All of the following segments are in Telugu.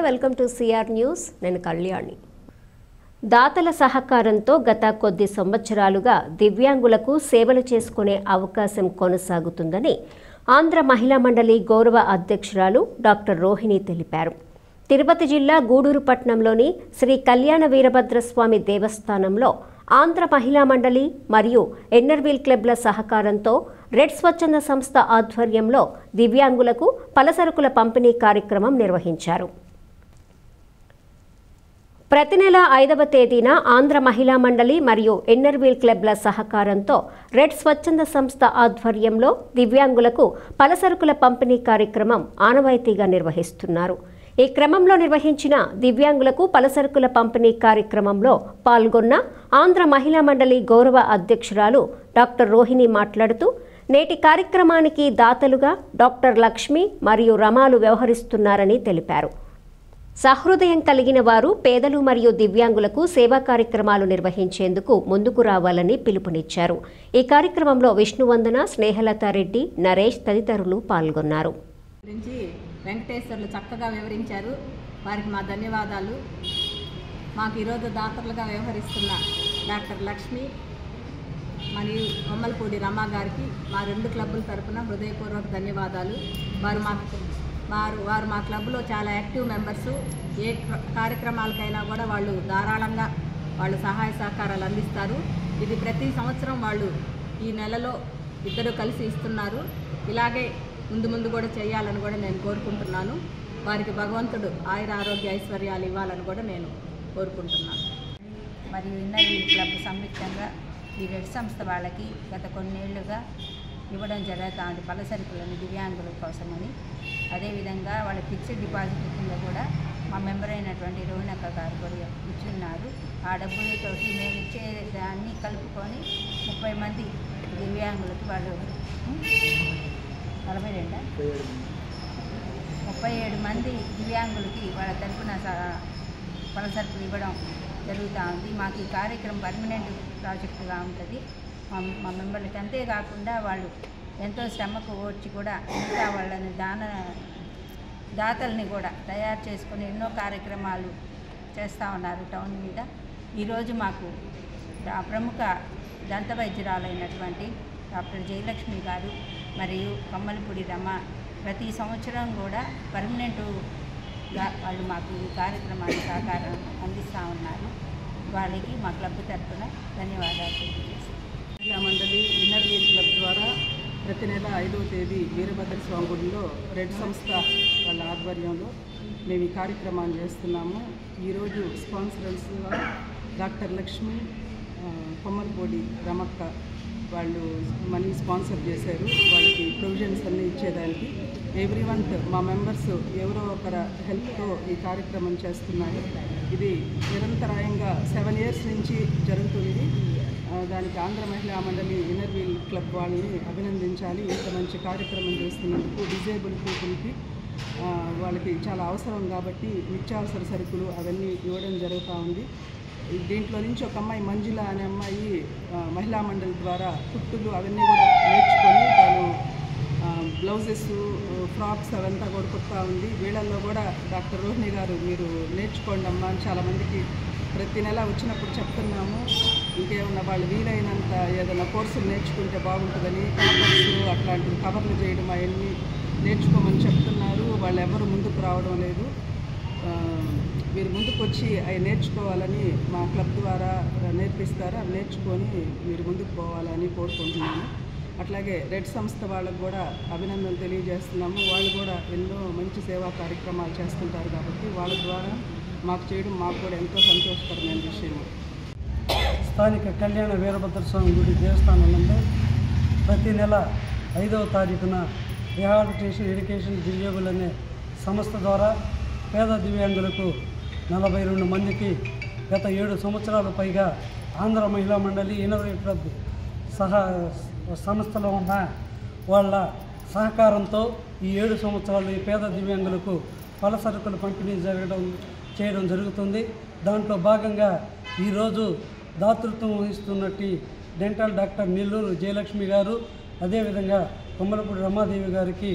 Welcome to CR news. నేను కళ్యాణి. దాతల సహకారంతో గత కొద్ది సంవత్సరాలుగా దివ్యాంగులకు సేవలు చేసుకునే అవకాశం కొనసాగుతుందని ఆంధ్ర మహిళా మండలి గౌరవ అధ్యక్షురాలు డాక్టర్ రోహిణి తెలిపారు. తిరుపతి జిల్లా గూడూరు పట్టణంలోని శ్రీ కళ్యాణ వీరభద్రస్వామి దేవస్థానంలో ఆంధ్ర మహిళా మండలి మరియు ఎన్నర్వీల్ క్లబ్ల సహకారంతో రెడ్ స్వచ్ఛంద సంస్థ ఆధ్వర్యంలో దివ్యాంగులకు పలసరుకుల పంపిణీ కార్యక్రమం నిర్వహించారు. ప్రతి నెల 5వ తేదీన ఆంధ్ర మహిళా మండలి మరియు ఎన్నర్వీల్ క్లబ్ల సహకారంతో రెడ్ స్వచ్ఛంద సంస్థ ఆధ్వర్యంలో దివ్యాంగులకు పలసరుకుల పంపిణీ కార్యక్రమం ఆనవాయితీగా నిర్వహిస్తున్నారు. ఈ క్రమంలో నిర్వహించిన దివ్యాంగులకు పలసరుకుల పంపిణీ కార్యక్రమంలో పాల్గొన్న ఆంధ్ర మహిళా మండలి గౌరవ అధ్యక్షురాలు డాక్టర్ రోహిణి మాట్లాడుతూ, నేటి కార్యక్రమానికి దాతలుగా డాక్టర్ లక్ష్మి మరియు రమాలు వ్యవహరిస్తున్నారని తెలిపారు. సహృదయం కలిగిన వారు పేదలు మరియు దివ్యాంగులకు సేవా కార్యక్రమాలు నిర్వహించేందుకు ముందుకు రావాలని పిలుపునిచ్చారు. ఈ కార్యక్రమంలో విష్ణువందన, స్నేహలత రెడ్డి, నరేష్ తదితరులు పాల్గొన్నారు. వెంకటేశ్వర్లు చక్కగా వివరించారు. వారికి మా ధన్యవాదాలు. మాకు ఈరోజు దాతలుగా వ్యవహరిస్తున్న డాక్టర్ లక్ష్మి మరియు కొమ్మలపూడి రమా గారికి మా 2 క్లబ్బుల తరఫున హృదయపూర్వక ధన్యవాదాలు. వారు మా క్లబ్లో చాలా యాక్టివ్ మెంబర్సు. ఏ కార్యక్రమాలకైనా కూడా వాళ్ళు ధారాళంగా వాళ్ళు సహాయ సహకారాలు అందిస్తారు. ఇది ప్రతి సంవత్సరం వాళ్ళు ఈ నెలలో ఇద్దరు కలిసి ఇస్తున్నారు. ఇలాగే ముందు కూడా చేయాలని కూడా నేను కోరుకుంటున్నాను. వారికి భగవంతుడు ఆయుర ఆరోగ్య ఐశ్వర్యాలు ఇవ్వాలని కూడా నేను కోరుకుంటున్నాను. మరియు ఇన్నర్వీల్ క్లబ్ సంయుక్తంగా ఈ రెడ్ సంస్థ వాళ్ళకి గత కొన్నేళ్లుగా ఇవ్వడం జరుగుతుంది పలసరుకులను దివ్యాంగుల కోసమని. అదేవిధంగా వాళ్ళ ఫిక్స్డ్ డిపాజిట్ కింద కూడా మా మెంబర్ అయినటువంటి రోహిణక్క గారు కూడా ఇచ్చున్నారు. ఆ డబ్బులతోటి మేము ఇచ్చే దాన్ని కలుపుకొని 30 మంది దివ్యాంగులకి వాళ్ళు 37 మంది దివ్యాంగులకి వాళ్ళ తరఫున పలసరుకులు ఇవ్వడం జరుగుతూ ఉంది. మాకు ఈ కార్యక్రమం పర్మనెంట్ ప్రాజెక్టుగా ఉంటుంది మా మెంబర్లకి. అంతేకాకుండా వాళ్ళు ఎంతో శ్రమకు ఓర్చి కూడా ఇంకా వాళ్ళని దాతల్ని కూడా తయారు చేసుకొని ఎన్నో కార్యక్రమాలు చేస్తూ ఉన్నారు టౌన్ మీద. ఈరోజు మాకు ప్రముఖ దంత వైద్యురాలైనటువంటి డాక్టర్ జయలక్ష్మి గారు మరియు కొమ్మలపూడి రమ ప్రతి సంవత్సరం కూడా పర్మనెంట్గా వాళ్ళు మాకు ఈ కార్యక్రమాన్ని సహకారం అందిస్తూ ఉన్నారు. వాళ్ళకి మా క్లబ్ తరఫున ధన్యవాదాలు తెలియజేస్తాం. మహిళా మండలి ఇన్నర్వీల్ క్లబ్ ద్వారా ప్రతి నెల 5వ తేదీ వీరభద్రస్వామి గుడిలో రెడ్ సంస్థ వాళ్ళ ఆధ్వర్యంలో మేము ఈ కార్యక్రమాన్ని చేస్తున్నాము. ఈరోజు స్పాన్సరర్స్గా డాక్టర్ లక్ష్మి, కొమ్మలపూడి రమక్క వాళ్ళు మనీ స్పాన్సర్ చేశారు. వాళ్ళకి ప్రొవిజన్స్ అన్నీ ఇచ్చేదానికి ఎవ్రీ మంత్ మా మెంబర్స్ ఎవరో ఒకరు హెల్ప్తో ఈ కార్యక్రమం చేస్తున్నారు. ఇది నిరంతరాయంగా 7 years నుంచి జరుగుతుంది. దానికి ఆంధ్ర మహిళా మండలి ఇన్నర్వీల్ క్లబ్ వాళ్ళని అభినందించాలి. ఇంత మంచి కార్యక్రమం చేస్తున్నందుకు. డిజేబుల్ పీపుల్కి వాళ్ళకి చాలా అవసరం కాబట్టి నిత్యావసర సరుకులు అవన్నీ ఇవ్వడం జరుగుతూ ఉంది. దీంట్లో నుంచి ఒక అమ్మాయి మంజుల అనే అమ్మాయి మహిళా మండలి ద్వారా కుట్టులు అవన్నీ కూడా నేర్చుకొని తను బ్లౌజెస్, ఫ్రాక్స్ అవంతా కూడా కుడతా ఉంది. వీళ్ళల్లో కూడా డాక్టర్ రోహిణి గారు మీరు నేర్చుకోండి అమ్మా అని చాలామందికి ప్రతి నెల వచ్చినప్పుడు చెప్తున్నాము. ఇంకేమన్నా వాళ్ళు వీలైనంత ఏదైనా కోర్సులు నేర్చుకుంటే బాగుంటుందని పేపర్స్ అట్లాంటివి కవర్లు చేయడం అవన్నీ నేర్చుకోమని చెప్తున్నారు. వాళ్ళు ఎవరు ముందుకు రావడం లేదు. మీరు ముందుకు వచ్చి అవి నేర్చుకోవాలని మా క్లబ్ ద్వారా నేర్పిస్తారు. అవి నేర్చుకొని మీరు ముందుకు పోవాలని కోరుకుంటున్నాము. అట్లాగే రెడ్ సంస్థ వాళ్ళకు కూడా అభినందనలు తెలియజేస్తున్నాము. వాళ్ళు కూడా ఎన్నో మంచి సేవా కార్యక్రమాలు చేస్తుంటారు కాబట్టి వాళ్ళ ద్వారా మాకు చేయడం మాకు కూడా ఎంతో సంతోషకరమైన విషయం. స్థానిక కళ్యాణ వీరభద్రస్వామి గుడి దేవస్థానంలో ప్రతి నెల 5వ తారీఖున రిహాబిలిటేషన్ ఎడ్యుకేషన్ డిజేబుల్ అనే సంస్థ ద్వారా పేద దివ్యాంగులకు 42 మందికి గత 7 సంవత్సరాల పైగా ఆంధ్ర మహిళా మండలి ఇన్నర్వీల్ క్లబ్ సంస్థలో ఉన్న వాళ్ళ సహకారంతో ఈ 7 సంవత్సరాలు ఈ పేద దివ్యాంగులకు పలసరుకులు పంపిణీ చేయడం జరుగుతుంది. దాంట్లో భాగంగా ఈరోజు దాతృత్వం వహిస్తున్నట్టు డెంటల్ డాక్టర్ నెల్లూరు జయలక్ష్మి గారు, అదేవిధంగా కొమ్మలపూడి రమాదేవి గారికి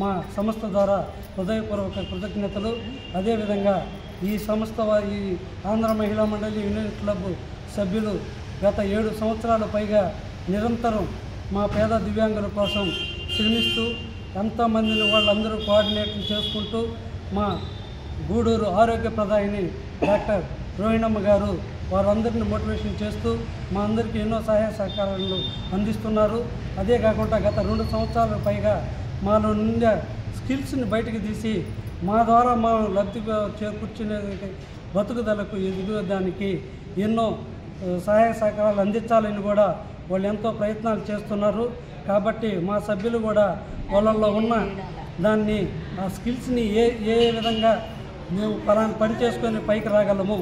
మా సంస్థ ద్వారా హృదయపూర్వక కృతజ్ఞతలు. అదేవిధంగా ఈ సంస్థ ఈ ఆంధ్ర మహిళా మండలి యూనియన్ క్లబ్ సభ్యులు గత 7 సంవత్సరాల పైగా నిరంతరం మా పేద దివ్యాంగుల కోసం శ్రమిస్తూ ఎంతోమందిని వాళ్ళందరూ కోఆర్డినేట్లు చేసుకుంటూ మా గూడూరు ఆరోగ్య ప్రధాని డాక్టర్ రోహిణమ్మ గారు వారందరినీ మోటివేషన్ చేస్తూ మా అందరికీ ఎన్నో సహాయ సహకారాలు అందిస్తున్నారు. అదే కాకుండా గత 2 సంవత్సరాల పైగా మాలో నుండి స్కిల్స్ని బయటకు తీసి మా ద్వారా మా లబ్ధి చేకూర్చునే బతుకుదలకు ఎదుగుదానికి ఎన్నో సహాయ సహకారాలు అందించాలని కూడా వాళ్ళు ఎంతో ప్రయత్నాలు చేస్తున్నారు. కాబట్టి మా సభ్యులు కూడా వాళ్ళల్లో ఉన్న దాన్ని ఆ స్కిల్స్ని ఏ విధంగా మేము పలానా పని చేసుకొని పైకి రాగలము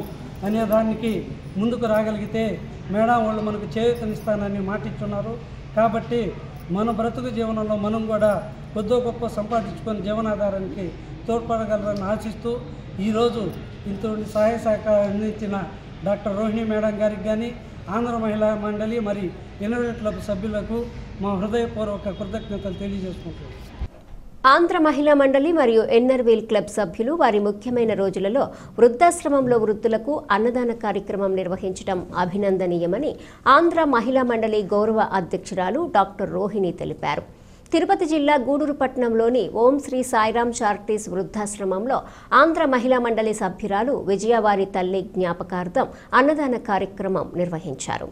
అనే దానికి ముందుకు రాగలిగితే మేడం వాళ్ళు మనకు చేయూతనిస్తానని మాటిస్తున్నారు. కాబట్టి మన బ్రతుకు జీవనంలో మనం కూడా కొద్దో గొప్ప సంపాదించుకొని జీవనాధారానికి తోడ్పడగలరని ఆశిస్తూ ఈరోజు ఇంతటి సహాయ సహకారం అందించిన డాక్టర్ రోహిణి మేడం గారికి కానీ ఆంధ్ర మహిళా మండలి మరి యూనియన్ క్లబ్ సభ్యులకు మా హృదయపూర్వక కృతజ్ఞతలు తెలియజేసుకుంటున్నాం. ఆంధ్ర మహిళా మండలి మరియు ఎన్ఆర్వీల్ క్లబ్ సభ్యులు వారి ముఖ్యమైన రోజులలో వృద్ధాశ్రమంలో వృద్ధులకు అన్నదాన కార్యక్రమం నిర్వహించడం అభినందనీయమని ఆంధ్ర మహిళా మండలి గౌరవ అధ్యక్షురాలు డాక్టర్ రోహిణి తెలిపారు. తిరుపతి జిల్లా గూడూరు పట్టణంలోని ఓం శ్రీ సాయిరాం చారిటీస్ వృద్ధాశ్రమంలో ఆంధ్ర మహిళా మండలి సభ్యురాలు విజయవారి తల్లి జ్ఞాపకార్థం అన్నదాన కార్యక్రమం నిర్వహించారు.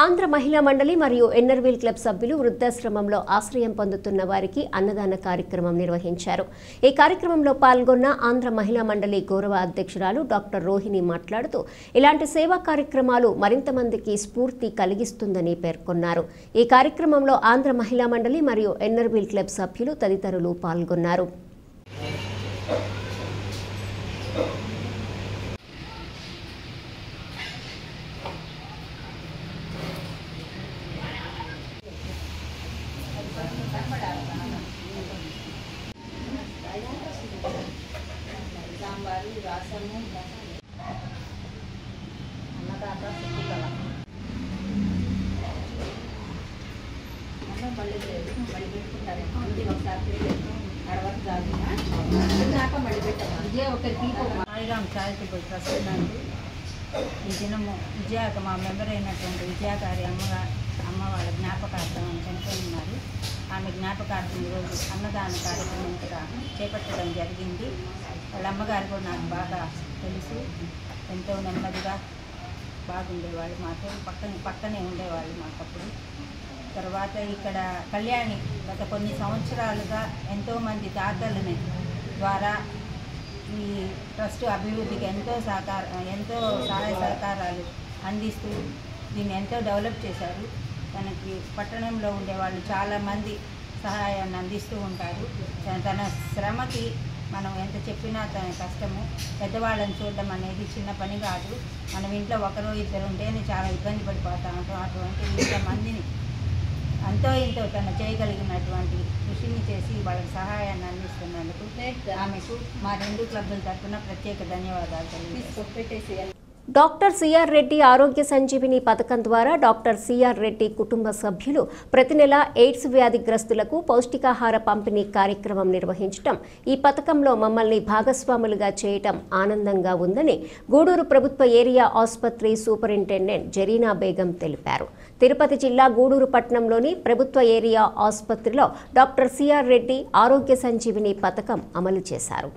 ఆంధ్ర మహిళా మండలి మరియు ఎన్ఆర్వీల్ క్లబ్ సభ్యులు వృద్ధాశ్రమంలో ఆశ్రయం పొందుతున్న వారికి అన్నదాన కార్యక్రమం నిర్వహించారు. ఈ కార్యక్రమంలో పాల్గొన్న ఆంధ్ర మహిళా మండలి గౌరవ అధ్యక్షురాలు డాక్టర్ రోహిణి మాట్లాడుతూ ఇలాంటి సేవా కార్యక్రమాలు మరింత మందికి స్ఫూర్తి కలిగిస్తుందని పేర్కొన్నారు. ఈ కార్యక్రమంలో ఆంధ్ర మహిళా మండలి మరియు ఎన్ఆర్వీల్ క్లబ్ సభ్యులు తదితరులు పాల్గొన్నారు. సాయిరాం చారిటబుల్ ట్రస్ట్ నందు ఈ దినము విజయాక మా మెంబర్ అయినటువంటి విజయాగారి అమ్మ వాళ్ళ జ్ఞాపకార్థం చనిపోయి ఉన్నారు. ఆమె జ్ఞాపకార్థం ఈరోజు అన్నదాన కార్యక్రమం కూడా చేపట్టడం జరిగింది. వాళ్ళ అమ్మగారు కూడా నాకు బాగా తెలుసు. ఎంతో నెమ్మదిగా బాగుండేవాళ్ళు, మాతో పక్కనే ఉండేవాళ్ళు మాకప్పుడు. తర్వాత ఇక్కడ కళ్యాణి గత కొన్ని సంవత్సరాలుగా ఎంతోమంది దాతలని ద్వారా ఈ ట్రస్ట్ అభివృద్ధికి ఎంతో సహాయ సహకారాలు అందిస్తూ దీన్ని ఎంతో డెవలప్ చేశారు. తనకి పట్టణంలో ఉండేవాళ్ళు చాలామంది సహాయాన్ని అందిస్తూ ఉంటారు. తన శ్రమకి మనం ఎంత చెప్పినా తన కష్టము. పెద్దవాళ్ళని చూడడం అనేది చిన్న పని కాదు. మనం ఇంట్లో ఒకరో ఇద్దరు ఉంటేనే చాలా ఇబ్బంది పడిపోతూ ఉంటాం. అటువంటి ఇంతమందిని అంతో ఇంతో తను చేయగలిగినటువంటి కృషిని చేసి వాళ్ళకి సహాయాన్ని అందిస్తున్నందుకు ఆమెకు మా 2 క్లబ్ల తరఫున ప్రత్యేక ధన్యవాదాలు తెలియజేస్తున్నాను. డాక్టర్ సిఆర్ రెడ్డి ఆరోగ్య సంజీవిని పథకం ద్వారా డాక్టర్ సిఆర్ రెడ్డి కుటుంబ సభ్యులు ప్రతి నెల ఎయిడ్స్ వ్యాధిగ్రస్తులకు పౌష్టికాహార పంపిణీ కార్యక్రమం నిర్వహించడం, ఈ పథకంలో మమ్మల్ని భాగస్వాములుగా చేయటం ఆనందంగా ఉందని గూడూరు ప్రభుత్వ ఏరియా ఆసుపత్రి సూపరింటెండెంట్ జరీనా బేగం తెలిపారు. తిరుపతి జిల్లా గూడూరు పట్టణంలోని ప్రభుత్వ ఏరియా ఆసుపత్రిలో డాక్టర్ సిఆర్ రెడ్డి ఆరోగ్య సంజీవిని పథకం అమలు చేశారు.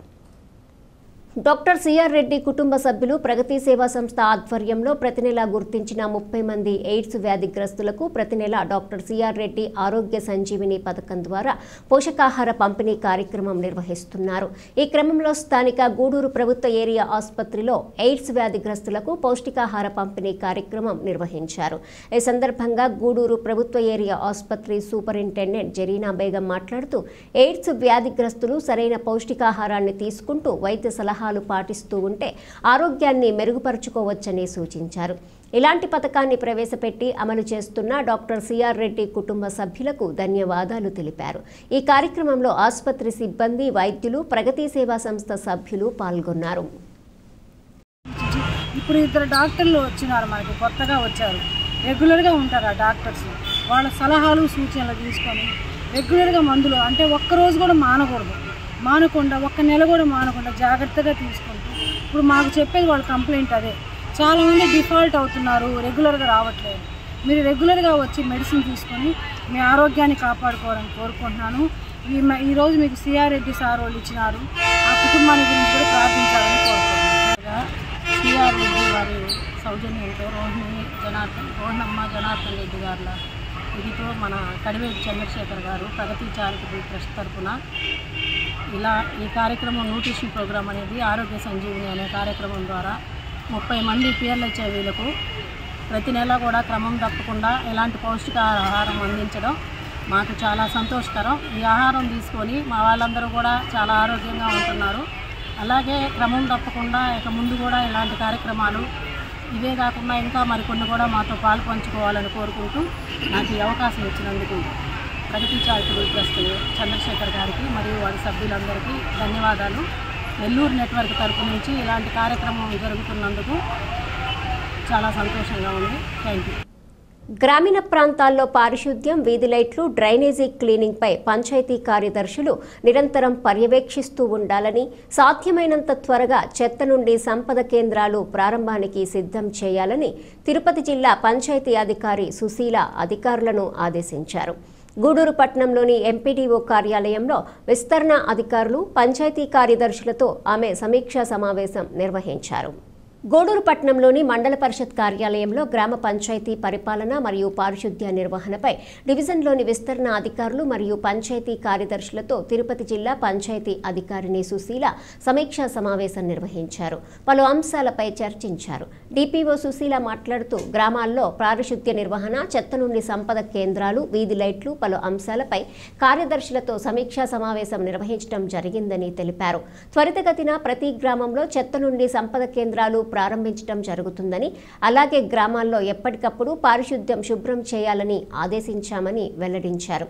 డాక్టర్ సిఆర్ రెడ్డి కుటుంబ సభ్యులు ప్రగతి సేవా సంస్థ ఆధ్వర్యంలో ప్రతి నెల గుర్తించిన 30 మంది ఎయిడ్స్ వ్యాధిగ్రస్తులకు ప్రతి నెల డాక్టర్ సిఆర్ రెడ్డి ఆరోగ్య సంజీవిని పథకం ద్వారా పోషకాహార పంపిణీ కార్యక్రమం నిర్వహిస్తున్నారు. ఈ క్రమంలో స్థానిక గూడూరు ప్రభుత్వ ఏరియా ఆసుపత్రిలో ఎయిడ్స్ వ్యాధిగ్రస్తులకు పౌష్టికాహార పంపిణీ కార్యక్రమం నిర్వహించారు. ఈ సందర్భంగా గూడూరు ప్రభుత్వ ఏరియా ఆసుపత్రి సూపరింటెండెంట్ జరీనా బేగం మాట్లాడుతూ ఎయిడ్స్ వ్యాధిగ్రస్తులు సరైన పౌష్టికాహారాన్ని తీసుకుంటూ వైద్య సలహాలు పాటిస్తూ ఉంటే ఆరోగ్యాన్ని మెరుగుపరుచుకోవచ్చని సూచించారు. ఇలాంటి పథకాన్ని ప్రవేశపెట్టి అమలు చేస్తున్న డాక్టర్ సిఆర్ రెడ్డి కుటుంబ సభ్యులకు ధన్యవాదాలు తెలిపారు. ఈ కార్యక్రమంలో ఆసుపత్రి సిబ్బంది, వైద్యులు, ప్రగతి సేవా సంస్థ సభ్యులు పాల్గొన్నారు. ఇప్పుడు 2 డాక్టర్లు వచ్చినారు, మనకి కొత్తగా వచ్చారు. రెగ్యులర్గా ఉంటారు ఆ డాక్టర్స్. వాళ్ళ సలహాలు సూచనలు తీసుకొని రెగ్యులర్గా మందులు అంటే ఒక్కరోజు కూడా మానకుండా ఒక్క నెల కూడా మానకుండా జాగ్రత్తగా తీసుకుంటూ ఇప్పుడు మాకు చెప్పేది వాళ్ళ కంప్లైంట్ అదే. చాలామంది డిఫాల్ట్ అవుతున్నారు, రెగ్యులర్గా రావట్లేదు. మీరు రెగ్యులర్గా వచ్చి మెడిసిన్ తీసుకొని మీ ఆరోగ్యాన్ని కాపాడుకోవాలని కోరుకుంటున్నాను. ఈరోజు మీకు సిఆర్ రెడ్డి సార్ వాళ్ళు ఇచ్చినారు, ఆ కుటుంబాన్ని గురించి కూడా ప్రార్థించాలని కోరుకుంటున్నాను. సిఆర్ రెడ్డి వారి సౌజన్యంతో రోహణమ్మ జనార్దన్ రెడ్డి గారుల ఇదితో మన కడివేటి చంద్రశేఖర్ గారు ప్రగతి చారిటబుల్ ట్రస్ట్ తరఫున ఈ కార్యక్రమం న్యూట్రిషన్ ప్రోగ్రాం అనేది ఆరోగ్య సంజీవిని అనే కార్యక్రమం ద్వారా 30 మంది PLHIVలకు ప్రతి నెల కూడా క్రమం తప్పకుండా ఎలాంటి పౌష్టికాహారం అందించడం మాకు చాలా సంతోషకరం. ఈ ఆహారం తీసుకొని మా వాళ్ళందరూ కూడా చాలా ఆరోగ్యంగా ఉంటున్నారు. అలాగే క్రమం తప్పకుండా ఇక ముందు కూడా ఇలాంటి కార్యక్రమాలు ఇవే కాకుండా ఇంకా మరికొన్ని కూడా మాతో పాలు పంచుకోవాలని కోరుకుంటూ నాకు ఈ అవకాశం ఇచ్చినందుకు ప్రగతి చారిటబుల్ ట్రస్ట్ చంద్రశేఖర్ గారికి మరియు వారి సభ్యులందరికీ ధన్యవాదాలు. నెల్లూరు నెట్వర్క్ తరపు నుంచి ఇలాంటి కార్యక్రమం జరుగుతున్నందుకు చాలా సంతోషంగా ఉంది. Thank you. గ్రామీణ ప్రాంతాల్లో పారిశుద్ధ్యం, వీధి లైట్లు, డ్రైనేజీ క్లీనింగ్పై పంచాయతీ కార్యదర్శులు నిరంతరం పర్యవేక్షిస్తూ ఉండాలని, సాధ్యమైనంత త్వరగా చెత్త నుండి సంపద కేంద్రాలు ప్రారంభానికి సిద్ధం చేయాలని తిరుపతి జిల్లా పంచాయతీ అధికారి సుశీల అధికారులను ఆదేశించారు. గూడూరు పట్టణంలోని ఎంపీడీఓ కార్యాలయంలో విస్తరణ అధికారులు, పంచాయతీ కార్యదర్శులతో ఆమె సమీక్షా సమావేశం నిర్వహించారు. గూడూరు పట్టణంలోని మండల పరిషత్ కార్యాలయంలో గ్రామ పంచాయతీ పరిపాలన మరియు పారిశుద్ధ్య నిర్వహణపై డివిజన్లోని విస్తరణ అధికారులు మరియు పంచాయతీ కార్యదర్శులతో తిరుపతి జిల్లా పంచాయతీ అధికారిని సుశీల సమీక్షా సమావేశం నిర్వహించారు. పలు అంశాలపై చర్చించారు. డిపిఓ సుశీల మాట్లాడుతూ గ్రామాల్లో పారిశుద్ధ్య నిర్వహణ, చెత్త నుండి సంపద కేంద్రాలు, వీధి లైట్లు పలు అంశాలపై కార్యదర్శులతో సమీక్షా సమావేశం నిర్వహించడం జరిగిందని తెలిపారు. త్వరితగతిన ప్రతి గ్రామంలో చెత్త నుండి సంపద కేంద్రాలు ప్రారంభించడం జరుగుతుందని, అలాగే గ్రామాల్లో ఎప్పటికప్పుడు పారిశుద్ధ్యం శుభ్రం చేయాలని ఆదేశించామని వెల్లడించారు.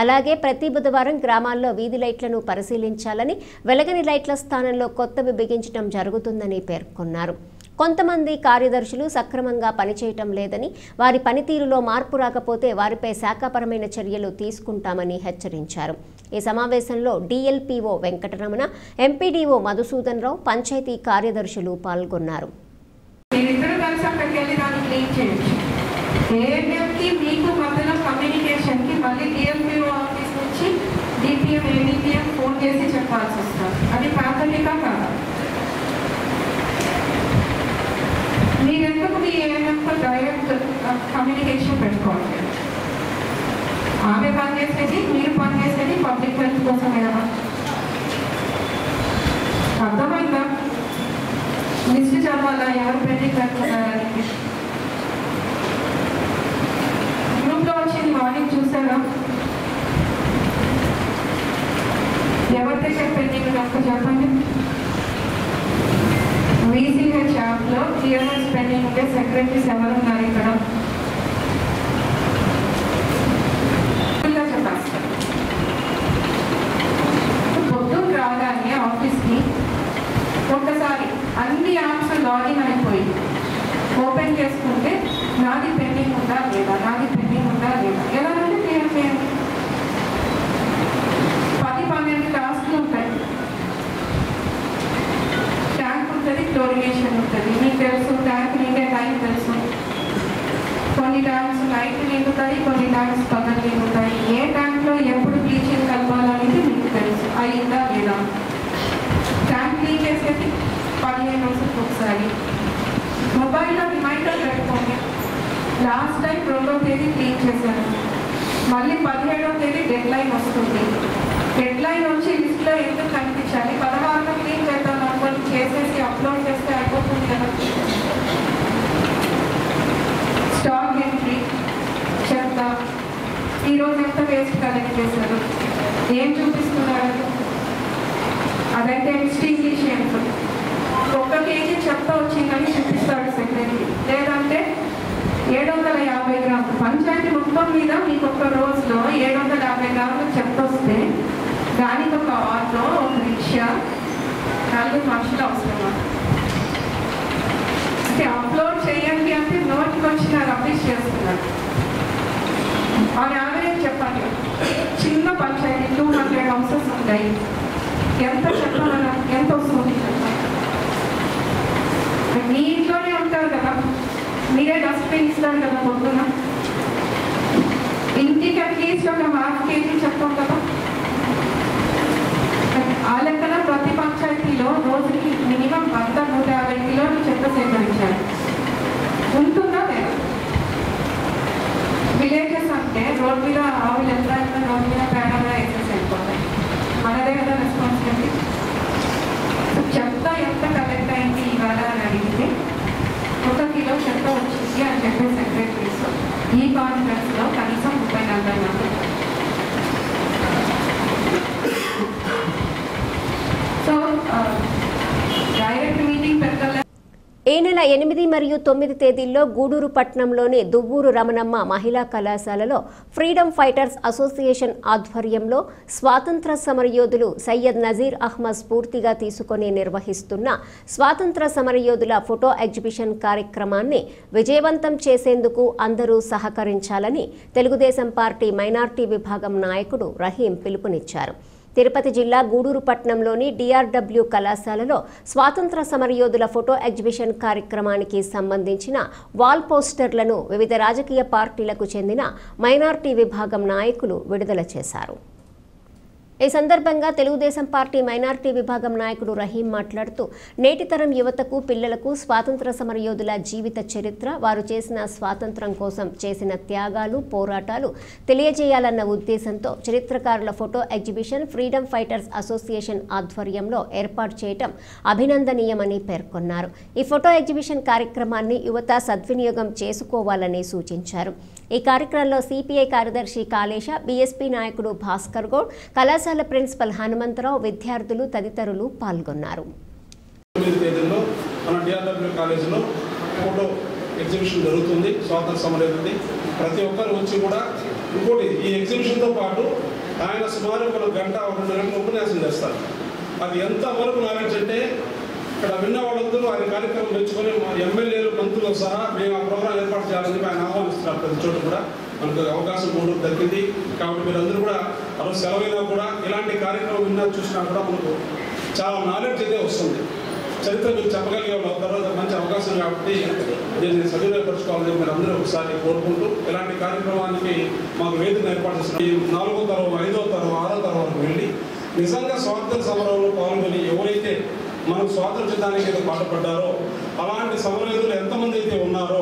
అలాగే ప్రతి బుధవారం గ్రామాల్లో వీధి లైట్లను పరిశీలించాలని, వెలగని లైట్ల స్థానంలో కొత్తవి బిగించడం జరుగుతుందని పేర్కొన్నారు. కొంతమంది కార్యదర్శులు సక్రమంగా పనిచేయటం లేదని, వారి పనితీరులో మార్పు రాకపోతే వారిపై శాఖాపరమైన చర్యలు తీసుకుంటామని హెచ్చరించారు. ఈ సమావేశంలో డిఎల్పిఓ వెంకటరమణ, ఎంపీడీఓ మధుసూదన్ రావు, పంచాయతీ కార్యదర్శులు పాల్గొన్నారు. మీరెందుకు మీ ఏఎన్ఎంతో డైరెక్ట్ కమ్యూనికేషన్ పెట్టుకోవాలి. ఆమె పనిచేసేది, మీరు పనిచేసేది పబ్లిక్ హెల్త్ కోసమే కదా. అర్థమైందా? లిస్ట్ చదవాలా ఎవరు పెండింగ్ పెట్టుకున్నారని. గ్రూప్లో వచ్చింది మార్నింగ్ చూసారా? ఎవరి దగ్గర పెండింగ్ నాకు చెప్పండి. VCH యాప్లో క్లియరెన్స్ పెండింగ్ ఉంటే సెక్రటరీస్ ఎవరు ఉన్నారు ఇక్కడ? పొద్దున్న రాగానే ఆఫీస్కి ఒకసారి అన్ని యాప్స్ లాగిన్ అయిపోయి ఓపెన్ చేసుకుంటే నాది పెండింగ్ ఉందా లేదా, నాది పెండింగ్ ఉందా లేదా, ఎలా అంటే క్లియర్ చేయండి. 10-12 టాస్క్లు ఉంటాయి. ట్యాంక్ ఉంటుంది, క్లోరినేషన్ ఉంటుంది. మీకు తెలుసు ట్యాంక్ నిండే టైం తెలుసు. కొన్ని ట్యాంక్స్ నైట్ నిండుతాయి, కొన్ని ట్యాంక్స్ పగలు నిండుతాయి. ఏ ట్యాంక్లో ఎప్పుడు బ్లీచింగ్ కలపాలనేది మీకు తెలుసు. అయిందా లేదా? ట్యాంక్ క్లీన్ చేసేది 15 రోజులకు ఒకసారి. మొబైల్లో రిమైండర్ పెట్టుకోండి. లాస్ట్ టైం 2వ తేదీ క్లీన్ చేశాను, మళ్ళీ 17వ తేదీ డెడ్ లైన్ వస్తుంది. డెడ్ లైన్ వచ్చి లిస్ట్లో ఎందుకు కనిపించాలి? 16న క్లీన్ చేద్దాం అనుకోని చేసేసి అప్లోడ్ చేస్తే అయిపోతుంది కదా. స్టాక్ ఎంట్రీ, చెత్త, ఈరోజు ఎంత వేస్ట్ కలెక్ట్ చేశారు, ఏం చూపిస్తున్నారు? అదైతే ఎక్స్టింగ్విషన్స్ 1 kg చెత్త వచ్చిందని చూపిస్తాడు సెక్రటరీ. లేదంటే 750 గ్రాములు. పంచాయతీ మొత్తం మీద మీకు ఒక రోజులో 750 గ్రాములు చెత్త వస్తే దానికి ఒక ఆటో, ఒక రిక్షా, 4 మనుషులు అవసరం. అంటే అప్లోడ్ చేయండి అంటే నోటికి వచ్చిన రబ్బిష్ చేస్తున్నారు. ఆన్ యావరేజ్ చెప్పండి, చిన్న చిన్న పంచాయతీ 200 హౌసెస్ ఉంటాయి. ఎంత చెప్పగలం, ఎంత వస్తుంది? మీ ఇంట్లోనే ఉంటారు కదా, మీరే డస్ట్బిన్ ఇస్తారు కదా పొద్దున. ఇంటికి అట్లీస్ట్ ఒక 1/2 kg చెప్తాం కదా. ఆ లెక్కన ప్రతి పంచాయతీలో రోజుకి మినిమం 100-150 కిలోలు చెత్త సేకరించాలి. ఉంటుందా లేదా? విలేజెస్ అంటే రోడ్ మీద ఆవులు ఎంత రోడ్ మీద పేడగా వేసేసి అయిపోతాయి. మనదే కదా రెస్పాన్సిబిలిటీ. చెత్త ఎంత కలెక్ట్ అయింది ఇవాళ అని అడిగితే 1 కిలో చెత్త వచ్చింది అని చెప్పే సెక్రటరీస్ ఈ కాన్ఫరెన్స్లో కనీసం 30-40 మంది. సో డైరెక్ట్ మీటింగ్ పెట్టాలి. ఈ నెల 8 మరియు 9 తేదీల్లో గూడూరు పట్టణంలోని దువ్వూరు రమణమ్మ మహిళా కళాశాలలో ఫ్రీడమ్ ఫైటర్స్ అసోసియేషన్ ఆధ్వర్యంలో స్వాతంత్ర సమరయోధులు సయ్యద్ నజీర్ అహ్మద్ స్ఫూర్తిగా తీసుకొని నిర్వహిస్తున్న స్వాతంత్ర సమరయోధుల ఫోటో ఎగ్జిబిషన్ కార్యక్రమాన్ని విజయవంతం చేసేందుకు అందరూ సహకరించాలని తెలుగుదేశం పార్టీ మైనార్టీ విభాగం నాయకుడు రహీం పిలుపునిచ్చారు. తిరుపతి జిల్లా గూడూరు పట్టణంలోని డిఆర్డబ్ల్యూ కళాశాలలో స్వాతంత్ర సమరయోధుల ఫోటో ఎగ్జిబిషన్ కార్యక్రమానికి సంబంధించిన వాల్ పోస్టర్లను వివిధ రాజకీయ పార్టీలకు చెందిన మైనార్టీ విభాగం నాయకులు విడుదల చేశారు. ఈ సందర్భంగా తెలుగుదేశం పార్టీ మైనార్టీ విభాగం నాయకుడు రహీం మాట్లాడుతూ నేటి తరం యువతకు పిల్లలకు స్వాతంత్ర సమరయోధుల జీవిత చరిత్ర, వారు చేసిన స్వాతంత్రం కోసం చేసిన త్యాగాలు, పోరాటాలు తెలియజేయాలన్న ఉద్దేశంతో చరిత్రకారుల photo exhibition freedom fighters association ఆధ్వర్యంలో ఏర్పాటు చేయడం అభినందనీయమని పేర్కొన్నారు. ఈ ఫోటో ఎగ్జిబిషన్ కార్యక్రమాన్ని యువత సద్వినియోగం చేసుకోవాలని సూచించారు. ఈ కార్యక్రమంలో సిపిఐ కార్యదర్శి కాళేశ, బీఎస్పీ నాయకుడు భాస్కర్ గౌడ్, కళాశాల ప్రిన్సిపల్ హనుమంతరావు, విద్యార్థులు తదితరులు పాల్గొన్నారు. మన డిఆర్డబ్ల్యూ కాలేజీలో ఫోటో ఎగ్జిబిషన్ జరుగుతుంది. స్వాతంత్ర సమరయోధుడి ప్రతి ఒక్కరు వచ్చి కూడా ఇంకోటి ఈ ఎగ్జిబిషన్తో పాటు ఆయన సుమారు 1 గంట 2 గంటల ఉపన్యాసం చేస్తారు. అది ఎంతవరకు నాలెడ్జ్ అంటే ఇక్కడ విన్న వాళ్ళందరూ ఆయన కార్యక్రమం మెచ్చుకొని మా ఎమ్మెల్యేలు, మంత్రులు సహా మేము ఆ ప్రోగ్రాం ఏర్పాటు చేయాలని ఆయన ఆహ్వానిస్తున్నారు. ప్రతి చోట కూడా మనకు అవకాశం కూడా దక్కింది. కాబట్టి మీరందరూ కూడా ఆ రోజు సెలవైనా కూడా ఇలాంటి కార్యక్రమం విన్నా చూసినా కూడా మనకు చాలా నాలెడ్జ్ అయితే వస్తుంది. చరిత్ర మీరు చెప్పగలిగే వాళ్ళు అవుతారో మంచి అవకాశం కాబట్టి దీన్ని సద్వినియోగపరచుకోవాలని మీరు అందరూ ఒకసారి కోరుకుంటూ ఇలాంటి కార్యక్రమానికి మాకు వేదిక ఏర్పాటు చేస్తున్నారు. ఈ 4వ తరం, 5వ తరం, 6వ తరం వరకు వెళ్ళి నిజంగా స్వాతంత్ర సమరంలో పాల్గొని ఎవరైతే మనకు స్వాతంత్ర్యానికి ఏదో పాటుపడ్డారో అలాంటి సమరయోధులు ఎంతమంది అయితే ఉన్నారో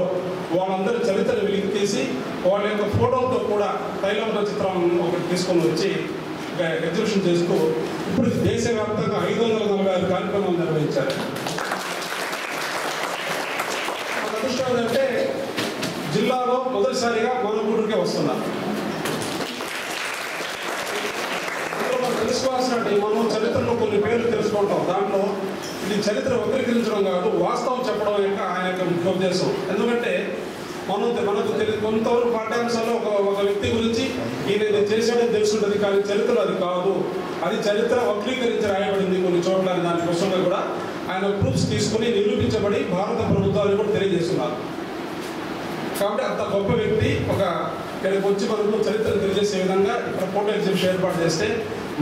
వాళ్ళందరి చరిత్రను వెలికి తీసి వాళ్ళ యొక్క ఫోటోలతో కూడా తైలవంత చిత్రం ఒకటి తీసుకొని వచ్చి ఎగ్జిబిషన్ చేస్తూ ఇప్పుడు దేశవ్యాప్తంగా 546 కార్యక్రమాలు నిర్వహించారు. అదృష్టం ఏంటంటే జిల్లాలో మొదటిసారిగా మన ఊరికే వస్తున్నారు. తెలుసుకోవాల్సినట్టు మనం చరిత్రలో కొన్ని పేర్లు తెలుసుకుంటాం. దాంట్లో ఇది చరిత్ర వక్రీకరించడం కాదు, వాస్తవం చెప్పడం యొక్క ఆయన యొక్క ముఖ్య ఉద్దేశం. ఎందుకంటే మనకు కొంతవరకు పాఠ్యాంశాల్లో ఒక వ్యక్తి గురించి ఈయన చేసాడని తెలుసుంటుంది, కానీ చరిత్రలో అది కాదు. అది చరిత్ర వక్రీకరించి రాయబడింది కొన్ని చోట్ల. దానికోసంగా కూడా ఆయన ప్రూఫ్స్ తీసుకుని నిరూపించబడి భారత ప్రభుత్వాన్ని కూడా తెలియజేస్తున్నారు. కాబట్టి అంత గొప్ప వ్యక్తి ఇక్కడికి వచ్చి మనకు చరిత్రను తెలియజేసే విధంగా ఇక్కడ ఫోటో ఎగ్జిబిషన్ ఏర్పాటు చేస్తే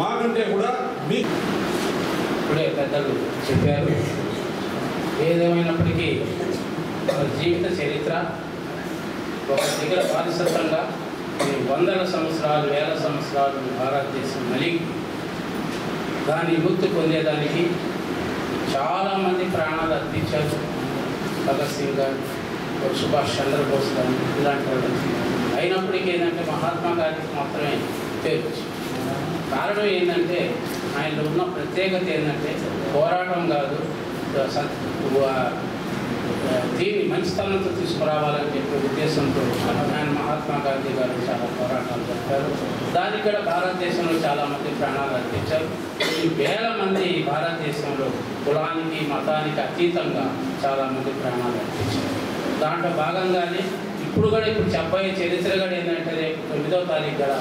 మాకంటే కూడా ఇప్పుడే పెద్దలు చెప్పారు. ఏదేమైనప్పటికీ జీవిత చరిత్ర ఒక దగ్గర బానిసత్వంగా వందల సంవత్సరాలు, వేల సంవత్సరాలు భారతదేశం నలిగి దాని విముక్తి పొందేదానికి చాలామంది ప్రాణాలు అర్పించారు. భగత్ సింగ్ గారు, సుభాష్ చంద్రబోస్ గారు, ఇలాంటి వాళ్ళు. అయినప్పటికీ ఏంటంటే మహాత్మా గాంధీకి మాత్రమే పేరు. కారణం ఏంటంటే ఆయనలో ఉన్న ప్రత్యేకత ఏంటంటే పోరాటం కాదు, దీన్ని మంచితనంతో తీసుకురావాలని చెప్పే ఉద్దేశంతో ఆయన మహాత్మా గాంధీ గారు చాలా పోరాటాలు చేస్తారు. దానికి కూడా భారతదేశంలో చాలామంది ప్రాణాలు అర్పించారు. కొన్ని వేల మంది భారతదేశంలో కులానికి, మతానికి అతీతంగా చాలామంది ప్రాణాలు అర్పించారు. దాంట్లో భాగంగానే ఇప్పుడు చెప్పబోయే చరిత్ర కూడా ఏంటంటే రేపు 9వ తారీఖు కూడా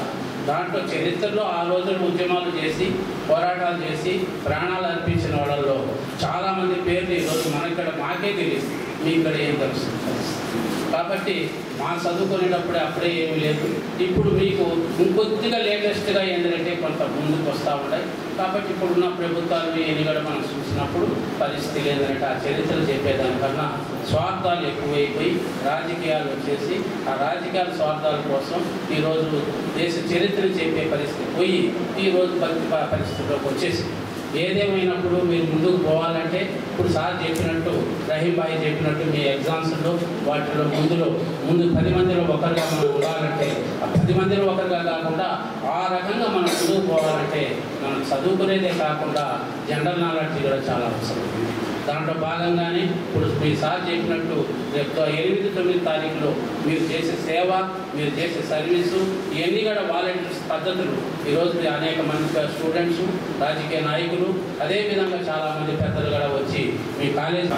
దాంట్లో చరిత్రలో ఆ రోజులు ఉద్యమాలు చేసి, పోరాటాలు చేసి ప్రాణాలు అర్పించిన వాళ్ళల్లో చాలామంది పేర్లు ఈరోజు మనకి మాకే తెలియదు, మీ ఇక్కడ ఏం తెలుస్తుంది. కాబట్టి మా చదువుకునేటప్పుడే అప్పుడే ఏమీ లేదు. ఇప్పుడు మీకు ఇంకొద్దిగా లేటెస్ట్గా ఏంటంటే కొంత ముందుకు వస్తూ ఉంటాయి. కాబట్టి ఇప్పుడున్న ప్రభుత్వాలు ఎన్నికలు మనం చూసినప్పుడు పరిస్థితి ఏంటంటే ఆ చరిత్రలు చెప్పేదానికన్నా స్వార్థాలు ఎక్కువైపోయి రాజకీయాలు వచ్చేసి ఆ రాజకీయాల స్వార్థాల కోసం ఈరోజు దేశ చరిత్ర చెప్పే పరిస్థితి పోయి ఈరోజు పరిస్థితిలోకి వచ్చేసి ఏదేమైనప్పుడు మీరు ముందుకు పోవాలంటే ఇప్పుడు సార్ చెప్పినట్టు రహీం భాయ్ చెప్పినట్టు మీ ఎగ్జామ్స్లో వాటిలో ముందు 10 మందిలో ఒకరిగా మనం ఉండాలంటే ఆ 10 మందిలో ఒకరిగా కాకుండా ఆ రకంగా మనం ముందుకు పోవాలంటే మనం చదువుకునేదే కాకుండా జనరల్ నాలెడ్జ్ కూడా చాలా అవసరం. దాంట్లో భాగంగానే ఇప్పుడు మీ సార్ చెప్పినట్టు 8-9 తారీఖులో మీరు చేసే సేవ, మీరు చేసే సర్వీసు, ఇవన్నీ కూడా వాలంటీర్స్ పద్ధతులు ఈరోజు అనేక మంది స్టూడెంట్స్, రాజకీయ నాయకులు, అదేవిధంగా చాలామంది పెద్దలు కూడా వచ్చి మీ కాలేజ్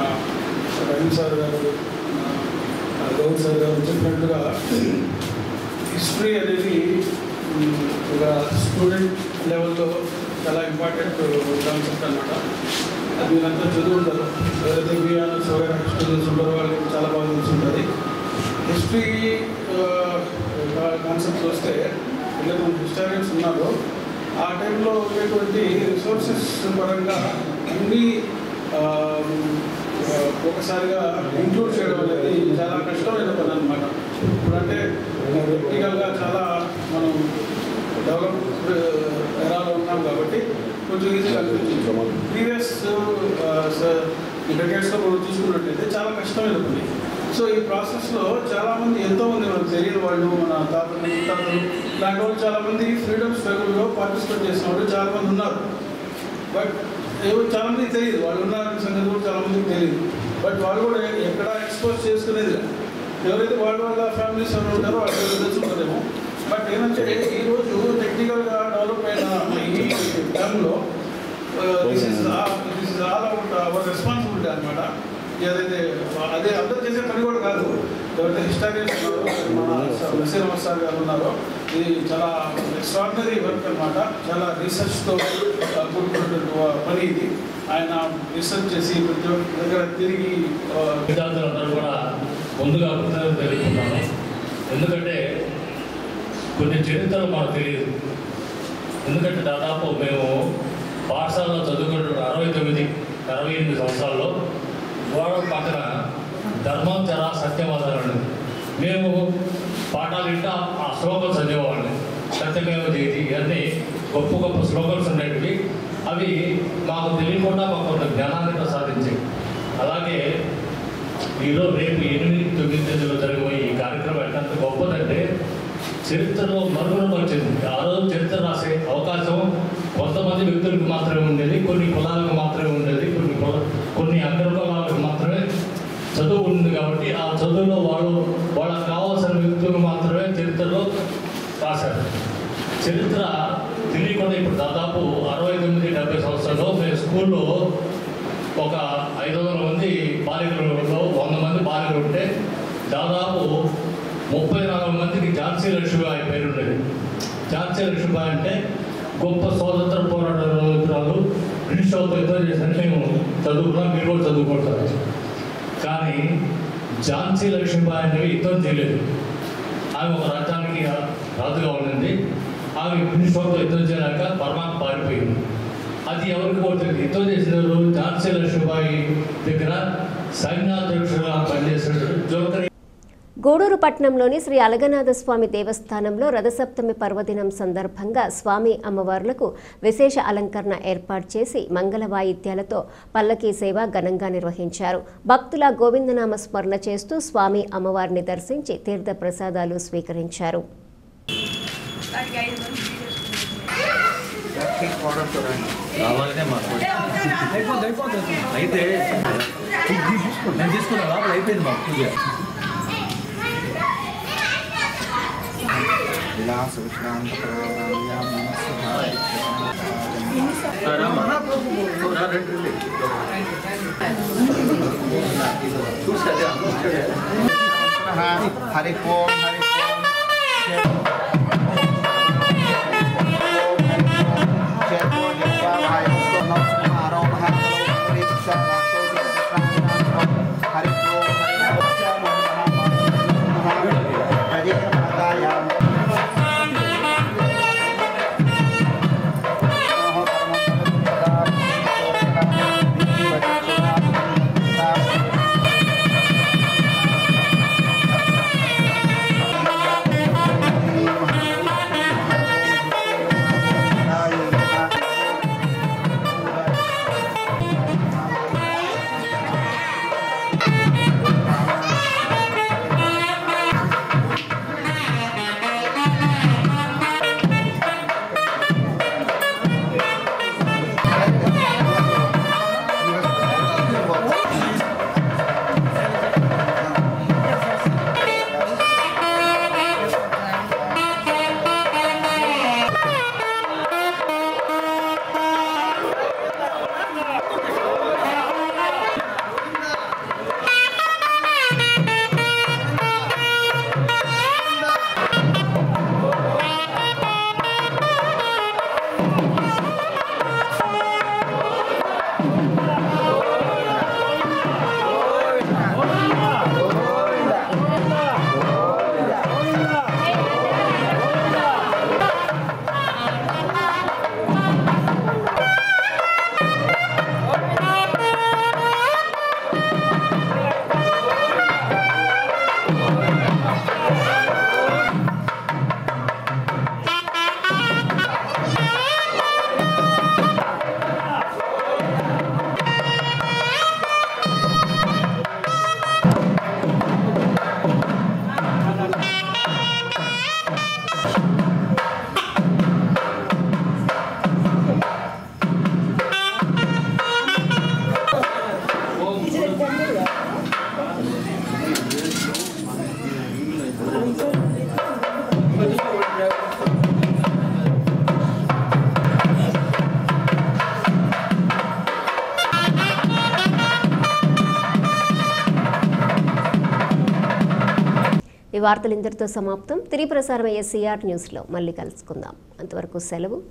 రవి సార్ గారు, గౌడ్ సార్ గారు చెప్పినట్టుగా హిస్టరీ అనేది ఒక స్టూడెంట్ లెవెల్లో చాలా ఇంపార్టెంట్ కాన్సెప్ట్ అన్నమాట. అది మీరంతా చదువుకుంటారు. ఎవరైతే బీఆర్ఎస్ స్టూడెంట్స్ ఉంటారో వాళ్ళకి చాలా బాగా తెలుసుంటుంది. హిస్టరీ కాన్సెప్ట్స్ వస్తే వీళ్ళకి హిస్టారియన్స్ ఉన్నారు. ఆ టైంలో ఉండేటువంటి రిసోర్సెస్ పరంగా అన్నీ ఒకసారిగా ఇంక్లూడ్ చేయడం అనేది చాలా కష్టమైన పని అనమాట. ఇప్పుడంటే టెక్నికల్గా చాలా మనం డెవలప్డ్ ఎరాలో ఉన్నాం కాబట్టి కొంచెం ఈజీగా అనిపించింది. ప్రీవియస్ డెకేడ్స్లో మనం చూసుకున్నట్లయితే చాలా కష్టమైన పని. సో ఈ ప్రాసెస్లో చాలామంది ఎంతోమంది మనకు తెలియని వాళ్ళు, మన తాతలు ఇలాంటి వాళ్ళు చాలామంది ఫ్రీడమ్ స్ట్రగుల్లో పార్టిసిపేట్ చేసిన వాళ్ళు చాలామంది ఉన్నారు. బట్ చాలామందికి తెలియదు వాళ్ళు ఉన్నారనే సంగతి కూడా చాలామందికి తెలియదు. బట్ వాళ్ళు కూడా ఎక్కడ ఎక్స్పోజ్ చేసుకునేది ఎవరైతే వాళ్ళ ఫ్యామిలీస్ ఎవరు ఉంటారో వాళ్ళు తెలుసుకుంటారేమో. బట్ ఏంటంటే ఈరోజు టెక్నికల్గా డెవలప్ అయిన ఈ టైంలో this is all out our responsibility అనమాట. ఏదైతే అదే అందరూ చేసే పని కూడా కాదు. ఎవరైతే హిస్టారియన్స్ మన నసీర్ అహ్మద్ సార్ గారు ఉన్నారో ఇది చాలా ఎక్స్ట్రాడినరీ వర్క్ అనమాట. చాలా రీసెర్చ్తో కూడుకున్నటువంటి పని ఇది. ఆయన రీసెర్చ్ చేసి ప్రతి ఒక్క దగ్గర తిరిగి విద్యార్థులందరూ కూడా ముందుగా కృతజ్ఞతలు తెలుపుతున్నాను. ఎందుకంటే కొన్ని చరిత్రలు మాకు తెలియదు. ఎందుకంటే దాదాపు మేము పాఠశాలలో చదువుకుంటున్న 68 సంవత్సరాల్లో గోడ పక్కన ధర్మాంచర సత్యవాదాలు మేము పాఠాలు ఇంటా ఆ శ్లోకం చదివేవాళ్ళని. సత్యమేవ జయతి ఇవన్నీ గొప్ప గొప్ప శ్లోకల్స్ ఉండేటివి. అవి మాకు తెలియకుండా మాకు కొంత జ్ఞానాన్ని ప్రసాదించాయి. అలాగే ఈరోజు రేపు 8-9 తేదీలో జరిగిపోయి ఈ కార్యక్రమం ఎంత గొప్పదంటే చరిత్రలో మరుగున వచ్చింది. ఆ రోజు చరిత్ర రాసే అవకాశం కొంతమంది వ్యక్తులకు మాత్రమే ఉండేది, కొన్ని కులాలకు మాత్రమే ఉండేది, కొన్ని అగ్రకులాలకు మాత్రమే చదువు ఉంది. కాబట్టి ఆ చదువులో వాళ్ళకి కావాల్సిన వ్యక్తులు మాత్రమే చరిత్రలో రాశారు. చరిత్ర తెలియకుండా ఇప్పుడు దాదాపు 69-70 సంవత్సరాల్లో మేము స్కూల్లో ఒక 500 మంది బాలికలలో 100 మంది బాలికలు ఉంటే దాదాపు 34 మందికి ఝాన్సీ లక్ష్మీబాయి పేరు ఉండేది. ఝాన్సీ లక్ష్మీబాయి అంటే గొప్ప స్వాతంత్ర పోరాటాలు బ్రిటిష్ వాళ్ళతో యుద్ధం చేసి మేము చదువుకున్నాం, మీరు కూడా చదువుకుంటారు. కానీ ఝాన్సీ లక్ష్మీబాయి అనేవి యుద్ధం చేయలేదు. ఆమె ఒక రాజ్యానికి రాజుగా ఉండింది. ఆమె బ్రిటిష్ వాళ్ళతో యుద్ధం చేయలేక బర్మాకు పారిపోయింది. అది ఎవరికి పోతుంది? యుద్ధం చేసిన ఝాన్సీ లక్ష్మీబాయి దగ్గర సైన్యాధ్యక్షుడుగా పనిచేసిన జోకరి. గూడూరు పట్టణంలోని శ్రీ అలగనాథ స్వామి దేవస్థానంలో రథసప్తమి పర్వదినం సందర్భంగా స్వామి అమ్మవార్లకు విశేష అలంకరణ ఏర్పాటు చేసి మంగళ వాయిద్యాలతో పల్లకీ సేవ ఘనంగా నిర్వహించారు. భక్తుల గోవిందనామ స్మరణ చేస్తూ స్వామి అమ్మవారిని దర్శించి తీర్థ ప్రసాదాలు స్వీకరించారు. हरि ओम हरि ओम ఈ వార్తలు ఇంతటితో సమాప్తం. తిరిగి ప్రసారం అయ్యే సిఆర్ న్యూస్లో మళ్ళీ కలుసుకుందాం. అంతవరకు సెలవు.